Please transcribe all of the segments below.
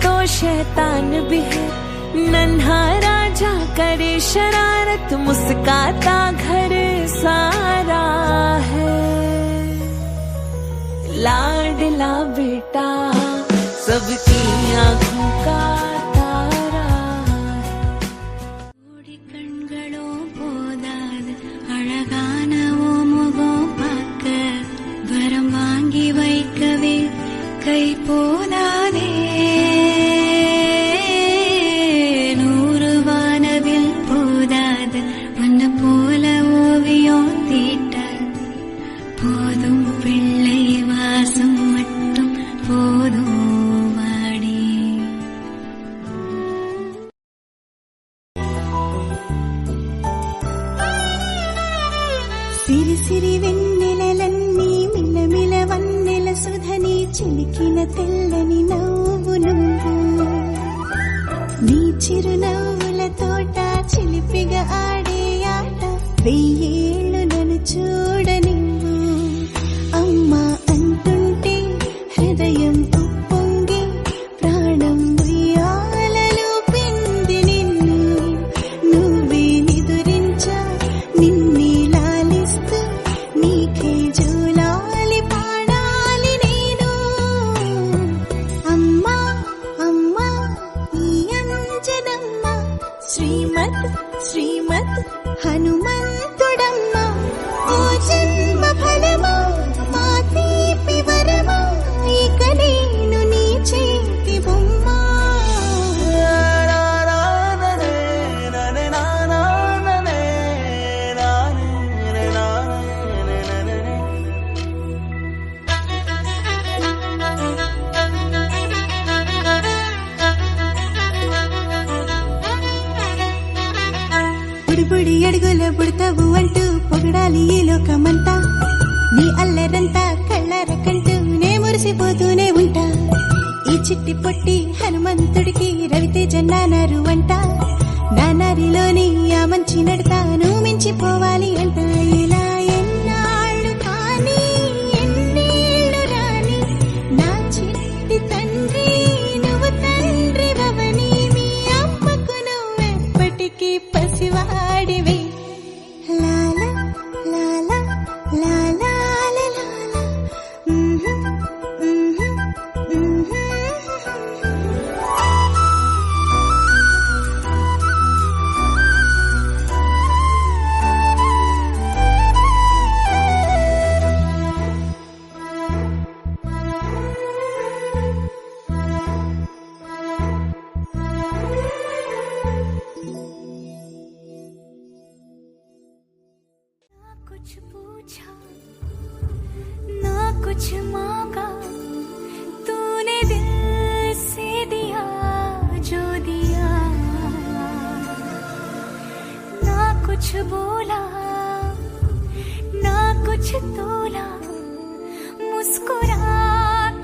तो शैतान भी है। नन्हा राजा करे शरारत, मुस्काता घर सारा है। लाडला बेटा सबकी आंखों का तारा है। कण्गलो போதாத அழகான ஓ முகம் பார்க்க வரம் வாங்கி வைக்கவே கை போதாதே। நூறு வானவில் போதாத உன்னை போல ஓவியம் தீட்ட போதும் பிள்ளை வாசம் மட்டும் போதும் வாடி। సిరి సిరి వెన్నెలలన్నీ మిలమిల వన్నెల సుధని చిలికిన తెల్లని నవ్వు నువ్వు। నీ చిరునవ్వుల తోట చిలిపిగా ఆడే ఆట వెయ్యేళ్ళు నన్ను చూడనివ్వు। అమ్మా అంటుంటే హృదయం ఉప్పొంగి ప్రాణం ఉయ్యాలలో పిండి నిన్ను। నువ్వే నిదురించా నిన్నే లాలిస్తూ నీకే జోలాలి పాడాలి నేను। అమ్మా అమ్మా ఈ అంజనమ్మ శ్రీమత్ శ్రీమత్ హనుమంతుడమ్మ। ఓ జన్మ ఫలమా మా తీపి వరమా ఇక నేను నీ చేతి బొమ్మ। బుడి అడుగుల బుడతావు అంటూ పొగడాలి ఈ లోకమంతా। నీ అల్లరంతా కళ్ళారకంటూ నే మురిసిపోతూనే ఉంటా। ఈ చిట్టి పొట్టి హనుమంతుడికి రవితేజ నానారు అంట। నానారిలోని ఆ మంచి నడతాను మించిపోవాలి అంట। ఇలా ఎన్నాళ్ళు కానీ ఎన్నేళ్ళు రాని నా చిట్టి తండ్రి నువ్వు తండ్రి భవని। మీ అమ్మకు నువ్వెప్పటికీ పసివాడివి। లాలా లాలా లాలా లాలా कुछ पूछा ना कुछ मांगा, तूने दिल से दिया जो दिया। ना कुछ बोला ना कुछ तोला, मुस्कुरा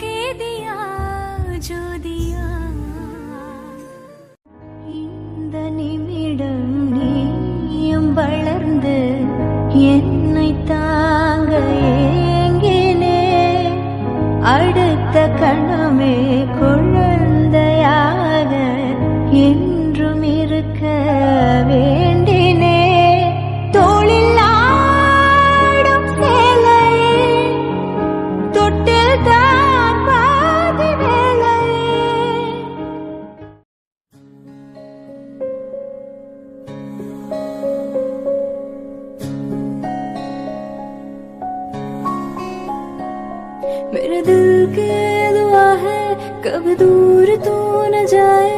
के दिया जो दिया। இந்த நிமிடம் நீயும் வளர்ந்து என்னை தாங்க ஏங்கினே, அடுத்த கணமே குழந்தையாக என்றும் இருக்க வேண்டினே। தோளில் ஆடும் சேலையே தொட்டில் தான் பாதி வேளையே। मेरे दिल की दुआ है कभी दूर तो न जाए,